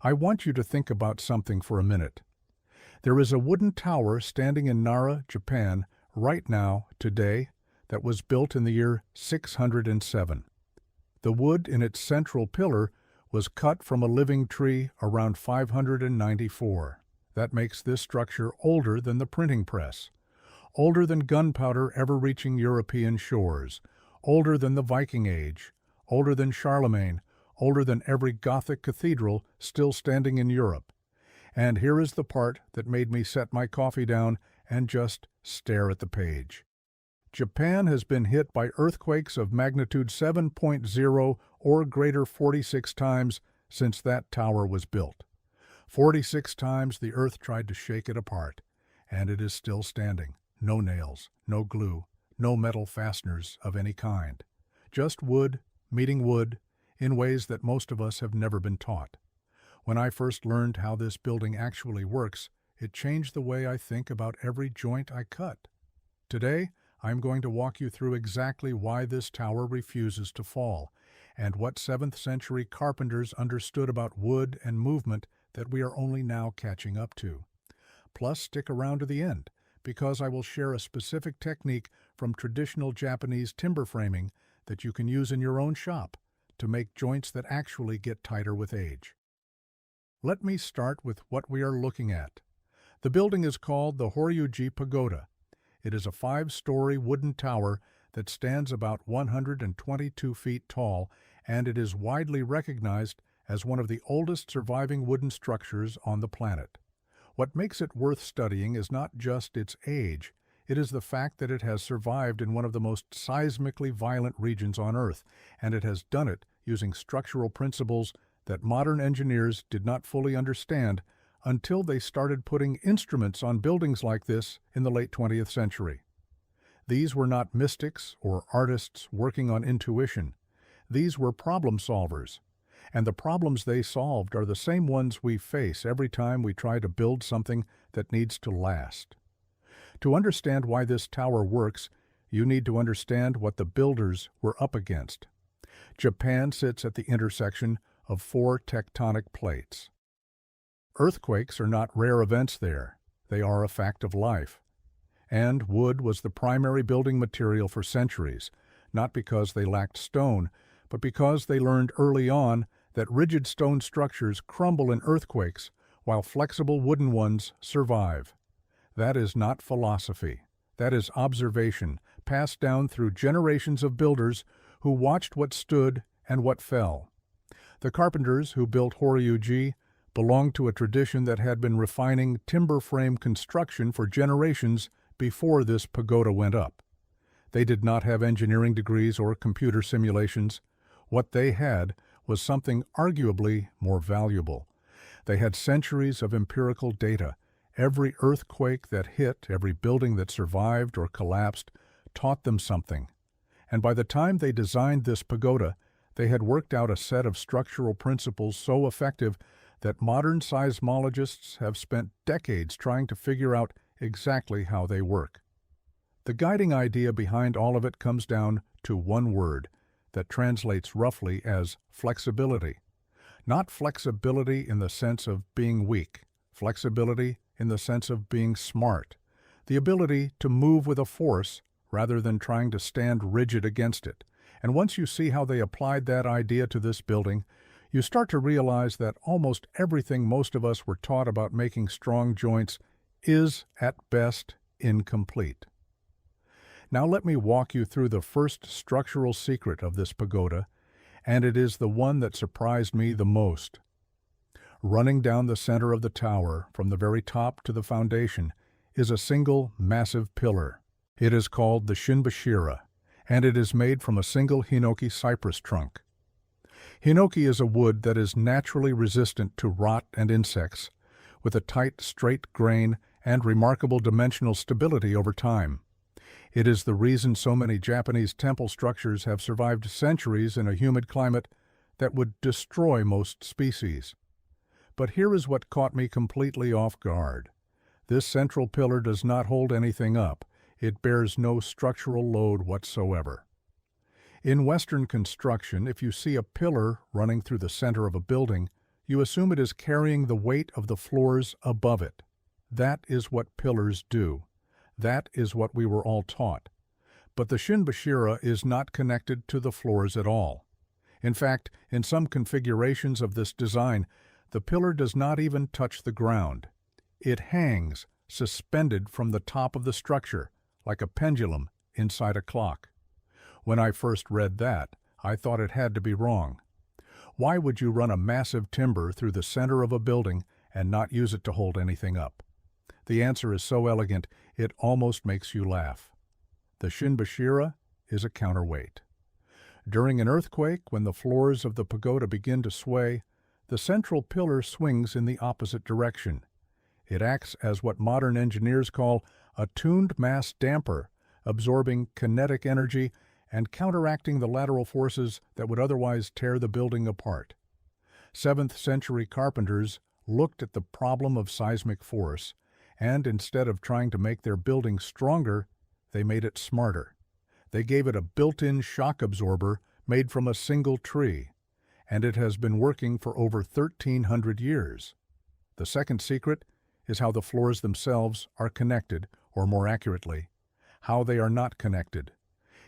I want you to think about something for a minute. There is a wooden tower standing in Nara, Japan, right now, today, that was built in the year 607. The wood in its central pillar was cut from a living tree around 594. That makes this structure older than the printing press, older than gunpowder ever reaching European shores, older than the Viking Age, older than Charlemagne, older than every Gothic cathedral still standing in Europe. And here is the part that made me set my coffee down and just stare at the page. Japan has been hit by earthquakes of magnitude 7.0 or greater 46 times since that tower was built. 46 times the earth tried to shake it apart, and it is still standing. No nails, no glue, no metal fasteners of any kind. Just wood meeting wood in ways that most of us have never been taught. When I first learned how this building actually works, it changed the way I think about every joint I cut. Today, I'm going to walk you through exactly why this tower refuses to fall, and what 7th century carpenters understood about wood and movement that we are only now catching up to. Plus, stick around to the end, because I will share a specific technique from traditional Japanese timber framing that you can use in your own shop to make joints that actually get tighter with age. Let me start with what we are looking at. The building is called the Horyuji Pagoda. It is a 5-story wooden tower that stands about 122 feet tall, and it is widely recognized as one of the oldest surviving wooden structures on the planet. What makes it worth studying is not just its age, it is the fact that it has survived in one of the most seismically violent regions on Earth, and it has done it using structural principles that modern engineers did not fully understand until they started putting instruments on buildings like this in the late 20th century. These were not mystics or artists working on intuition. These were problem solvers. And the problems they solved are the same ones we face every time we try to build something that needs to last. To understand why this tower works, you need to understand what the builders were up against. Japan sits at the intersection of 4 tectonic plates. Earthquakes are not rare events there. They are a fact of life. And wood was the primary building material for centuries, not because they lacked stone, but because they learned early on that rigid stone structures crumble in earthquakes while flexible wooden ones survive. That is not philosophy. That is observation, passed down through generations of builders who watched what stood and what fell. The carpenters who built Horyuji belonged to a tradition that had been refining timber frame construction for generations before this pagoda went up. They did not have engineering degrees or computer simulations. What they had was something arguably more valuable. They had centuries of empirical data. Every earthquake that hit, every building that survived or collapsed, taught them something. And by the time they designed this pagoda, they had worked out a set of structural principles so effective that modern seismologists have spent decades trying to figure out exactly how they work. The guiding idea behind all of it comes down to one word that translates roughly as flexibility. Not flexibility in the sense of being weak, flexibility in the sense of being smart, the ability to move with a force rather than trying to stand rigid against it. And once you see how they applied that idea to this building, you start to realize that almost everything most of us were taught about making strong joints is, at best, incomplete. Now let me walk you through the first structural secret of this pagoda, and it is the one that surprised me the most. Running down the center of the tower, from the very top to the foundation, is a single massive pillar. It is called the Shinbashira, and it is made from a single hinoki cypress trunk. Hinoki is a wood that is naturally resistant to rot and insects, with a tight, straight grain and remarkable dimensional stability over time. It is the reason so many Japanese temple structures have survived centuries in a humid climate that would destroy most species. But here is what caught me completely off guard. This central pillar does not hold anything up. It bears no structural load whatsoever. In Western construction, if you see a pillar running through the center of a building, You assume it is carrying the weight of the floors above it. That is what pillars do. That is what we were all taught. But the Shinbashira is not connected to the floors at all. In fact, in some configurations of this design, the pillar does not even touch the ground. It hangs, suspended from the top of the structure, like a pendulum inside a clock. When I first read that, I thought it had to be wrong. Why would you run a massive timber through the center of a building and not use it to hold anything up? The answer is so elegant, it almost makes you laugh. The Shinbashira is a counterweight. During an earthquake, when the floors of the pagoda begin to sway, the central pillar swings in the opposite direction. It acts as what modern engineers call a tuned mass damper, absorbing kinetic energy and counteracting the lateral forces that would otherwise tear the building apart. 7th century carpenters looked at the problem of seismic force, and instead of trying to make their building stronger, they made it smarter. They gave it a built-in shock absorber made from a single tree, and it has been working for over 1,300 years. The second secret is how the floors themselves are connected, or more accurately, how they are not connected.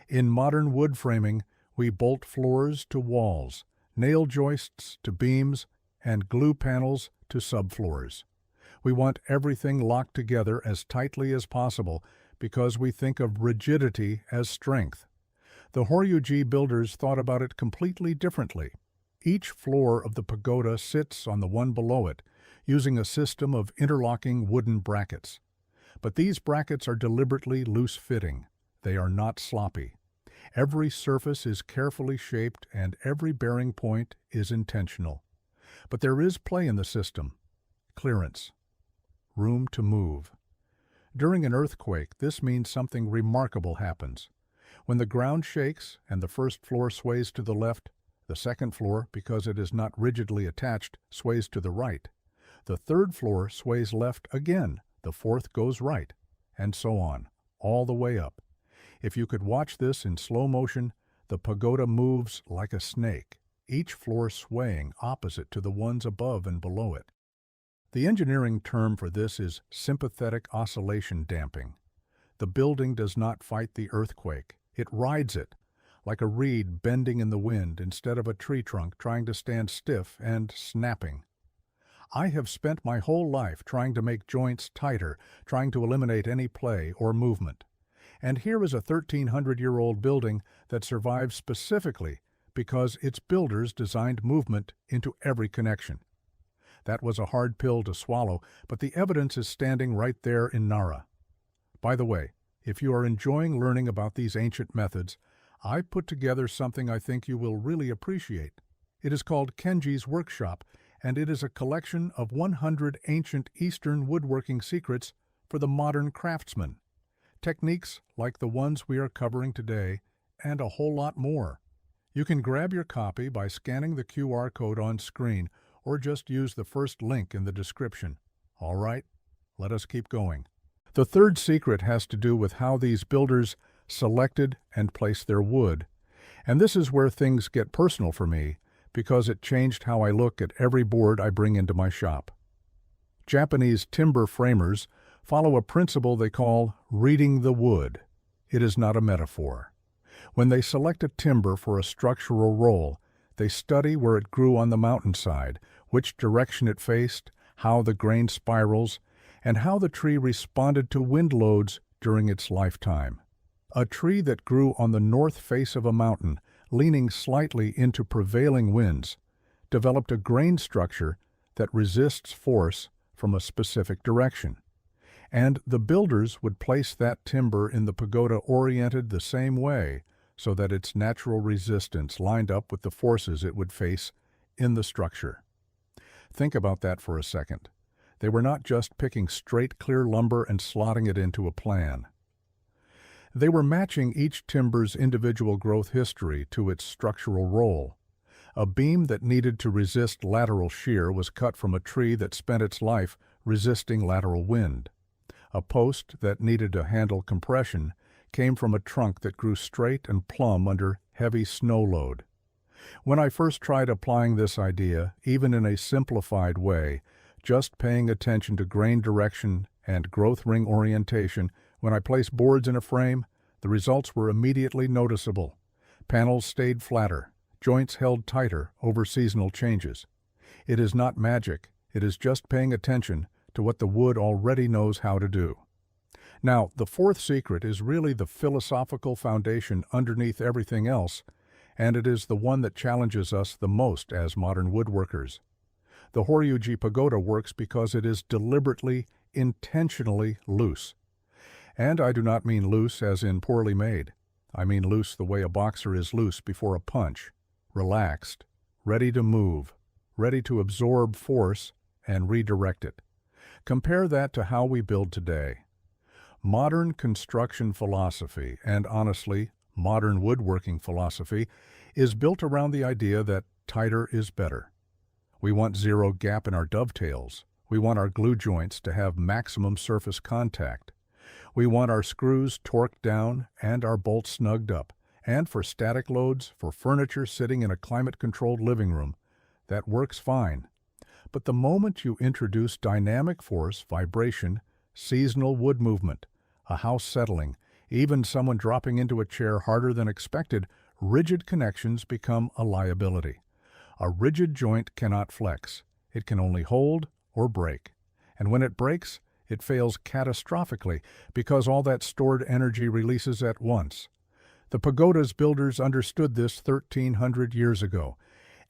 In modern wood framing, we bolt floors to walls, nail joists to beams, and glue panels to subfloors. We want everything locked together as tightly as possible because we think of rigidity as strength. The Horyuji builders thought about it completely differently. Each floor of the pagoda sits on the one below it, using a system of interlocking wooden brackets. But these brackets are deliberately loose-fitting. They are not sloppy. Every surface is carefully shaped and every bearing point is intentional. But there is play in the system. Clearance. Room to move. During an earthquake, this means something remarkable happens. When the ground shakes and the first floor sways to the left, the second floor, because it is not rigidly attached, sways to the right. The third floor sways left again, the fourth goes right, and so on, all the way up. If you could watch this in slow motion, the pagoda moves like a snake, each floor swaying opposite to the ones above and below it. The engineering term for this is sympathetic oscillation damping. The building does not fight the earthquake. It rides it, like a reed bending in the wind instead of a tree trunk trying to stand stiff and snapping. I have spent my whole life trying to make joints tighter, trying to eliminate any play or movement. And here is a 1,300-year-old building that survives specifically because its builders designed movement into every connection. That was a hard pill to swallow, but the evidence is standing right there in Nara. By the way, if you are enjoying learning about these ancient methods, I put together something I think you will really appreciate. It is called Kenji's Workshop, and it is a collection of 100 ancient Eastern woodworking secrets for the modern craftsman. Techniques like the ones we are covering today, and a whole lot more. You can grab your copy by scanning the QR code on screen, or just use the first link in the description. All right, let us keep going. The third secret has to do with how these builders selected and placed their wood. And this is where things get personal for me, because it changed how I look at every board I bring into my shop. Japanese timber framers follow a principle they call reading the wood. It is not a metaphor. When they select a timber for a structural roll, they study where it grew on the mountainside, which direction it faced, how the grain spirals, and how the tree responded to wind loads during its lifetime. A tree that grew on the north face of a mountain, leaning slightly into prevailing winds, developed a grain structure that resists force from a specific direction. And the builders would place that timber in the pagoda oriented the same way so that its natural resistance lined up with the forces it would face in the structure. Think about that for a second. They were not just picking straight, clear lumber and slotting it into a plan. They were matching each timber's individual growth history to its structural role. A beam that needed to resist lateral shear was cut from a tree that spent its life resisting lateral wind. A post that needed to handle compression came from a trunk that grew straight and plumb under heavy snow load. When I first tried applying this idea, even in a simplified way, just paying attention to grain direction and growth ring orientation, when I placed boards in a frame, the results were immediately noticeable. Panels stayed flatter, joints held tighter over seasonal changes. It is not magic, it is just paying attention to what the wood already knows how to do. Now, the fourth secret is really the philosophical foundation underneath everything else, and it is the one that challenges us the most as modern woodworkers. The Horyuji pagoda works because it is deliberately, intentionally loose. And I do not mean loose as in poorly made. I mean loose the way a boxer is loose before a punch, relaxed, ready to move, ready to absorb force and redirect it. Compare that to how we build today. Modern construction philosophy, and honestly, modern woodworking philosophy, is built around the idea that tighter is better. We want zero gap in our dovetails. We want our glue joints to have maximum surface contact. We want our screws torqued down and our bolts snugged up. And for static loads, for furniture sitting in a climate-controlled living room, that works fine. But the moment you introduce dynamic force, vibration, seasonal wood movement, a house settling, even someone dropping into a chair harder than expected, rigid connections become a liability. A rigid joint cannot flex. It can only hold or break. And when it breaks, it fails catastrophically because all that stored energy releases at once. The pagoda's builders understood this 1,300 years ago.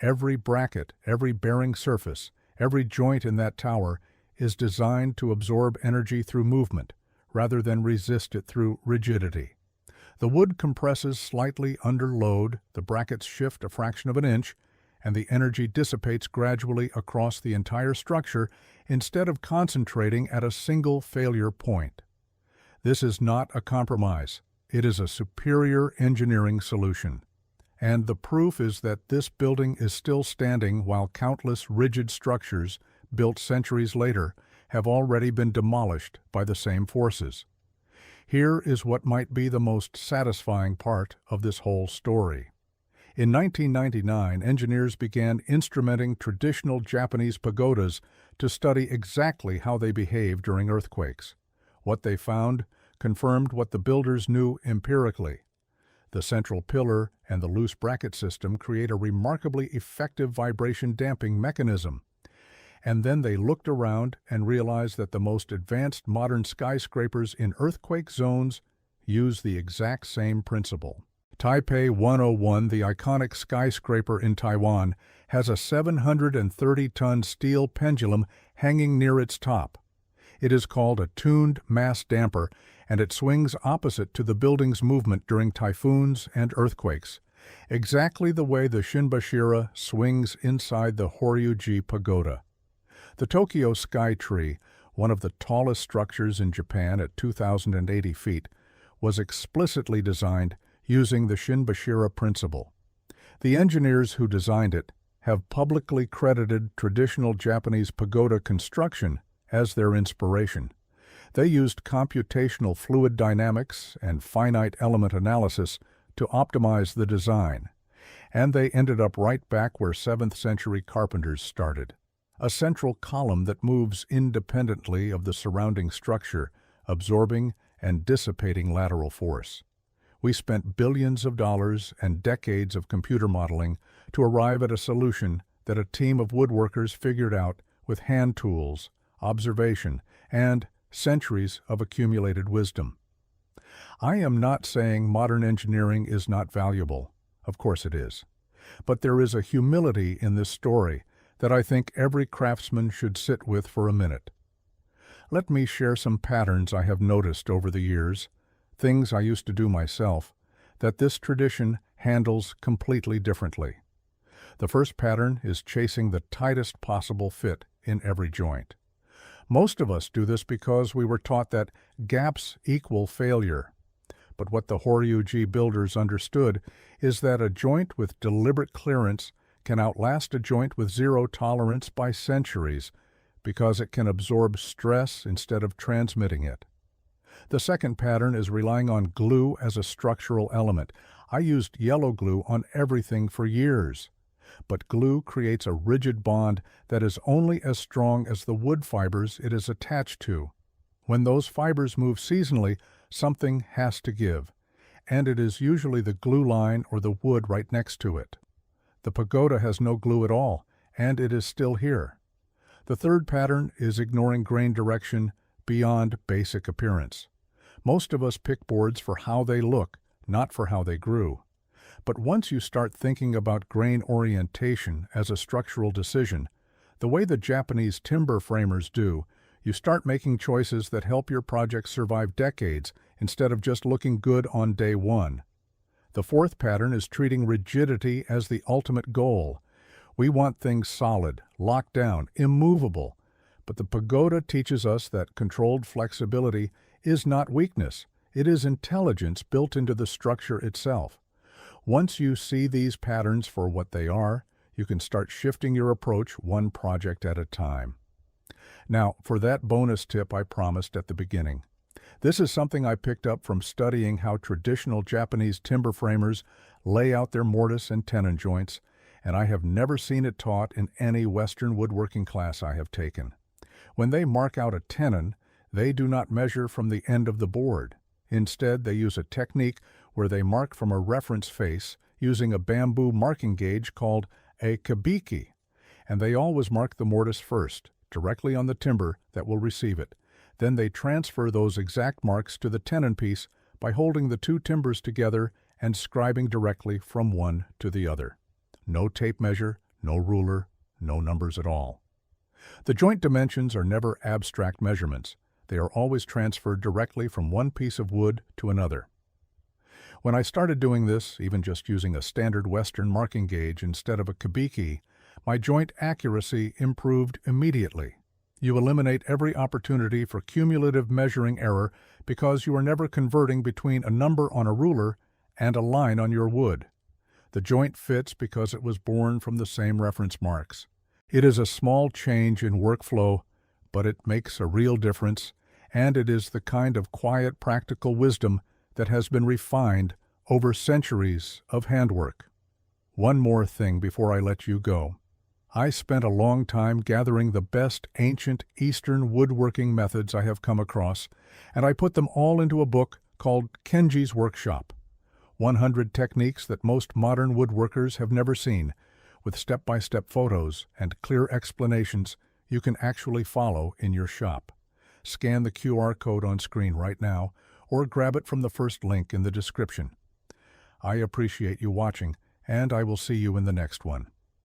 Every bracket, every bearing surface, every joint in that tower is designed to absorb energy through movement, rather than resist it through rigidity. The wood compresses slightly under load, the brackets shift a fraction of an inch, and the energy dissipates gradually across the entire structure instead of concentrating at a single failure point. This is not a compromise. It is a superior engineering solution. And the proof is that this building is still standing while countless rigid structures, built centuries later, have already been demolished by the same forces. Here is what might be the most satisfying part of this whole story. In 1999, engineers began instrumenting traditional Japanese pagodas to study exactly how they behave during earthquakes. What they found confirmed what the builders knew empirically. The central pillar and the loose bracket system create a remarkably effective vibration damping mechanism. And then they looked around and realized that the most advanced modern skyscrapers in earthquake zones use the exact same principle. Taipei 101, the iconic skyscraper in Taiwan, has a 730-ton steel pendulum hanging near its top. It is called a tuned mass damper, and it swings opposite to the building's movement during typhoons and earthquakes, exactly the way the Shinbashira swings inside the Horyuji pagoda. The Tokyo Sky Tree, one of the tallest structures in Japan at 2,080 feet, was explicitly designed using the Shinbashira principle. The engineers who designed it have publicly credited traditional Japanese pagoda construction as their inspiration. They used computational fluid dynamics and finite element analysis to optimize the design, and they ended up right back where 7th century carpenters started. A central column that moves independently of the surrounding structure, absorbing and dissipating lateral force. We spent billions of dollars and decades of computer modeling to arrive at a solution that a team of woodworkers figured out with hand tools, observation, and centuries of accumulated wisdom. I am not saying modern engineering is not valuable. Of course it is. But there is a humility in this story that I think every craftsman should sit with for a minute. Let me share some patterns I have noticed over the years, things I used to do myself, that this tradition handles completely differently. The first pattern is chasing the tightest possible fit in every joint. Most of us do this because we were taught that gaps equal failure. But what the Horyuji builders understood is that a joint with deliberate clearance can outlast a joint with zero tolerance by centuries because it can absorb stress instead of transmitting it. The second pattern is relying on glue as a structural element. I used yellow glue on everything for years. But glue creates a rigid bond that is only as strong as the wood fibers it is attached to. When those fibers move seasonally, something has to give, and it is usually the glue line or the wood right next to it. The pagoda has no glue at all, and it is still here. The third pattern is ignoring grain direction beyond basic appearance. Most of us pick boards for how they look, not for how they grew. But once you start thinking about grain orientation as a structural decision, the way the Japanese timber framers do, you start making choices that help your project survive decades instead of just looking good on day one. The fourth pattern is treating rigidity as the ultimate goal. We want things solid, locked down, immovable. But the pagoda teaches us that controlled flexibility is not weakness. It is intelligence built into the structure itself. Once you see these patterns for what they are, you can start shifting your approach one project at a time. Now, for that bonus tip I promised at the beginning. This is something I picked up from studying how traditional Japanese timber framers lay out their mortise and tenon joints, and I have never seen it taught in any Western woodworking class I have taken. When they mark out a tenon, they do not measure from the end of the board. Instead, they use a technique where they mark from a reference face using a bamboo marking gauge called a kabiki, and they always mark the mortise first, directly on the timber that will receive it. Then they transfer those exact marks to the tenon piece by holding the two timbers together and scribing directly from one to the other. No tape measure, no ruler, no numbers at all. The joint dimensions are never abstract measurements. They are always transferred directly from one piece of wood to another. When I started doing this, even just using a standard Western marking gauge instead of a kabiki, my joint accuracy improved immediately. You eliminate every opportunity for cumulative measuring error because you are never converting between a number on a ruler and a line on your wood. The joint fits because it was born from the same reference marks. It is a small change in workflow, but it makes a real difference, and it is the kind of quiet, practical wisdom that has been refined over centuries of handwork. One more thing before I let you go. I spent a long time gathering the best ancient Eastern woodworking methods I have come across, and I put them all into a book called Kenji's Workshop. 100 techniques that most modern woodworkers have never seen, with step-by-step photos and clear explanations you can actually follow in your shop. Scan the QR code on screen right now, or grab it from the first link in the description. I appreciate you watching, and I will see you in the next one.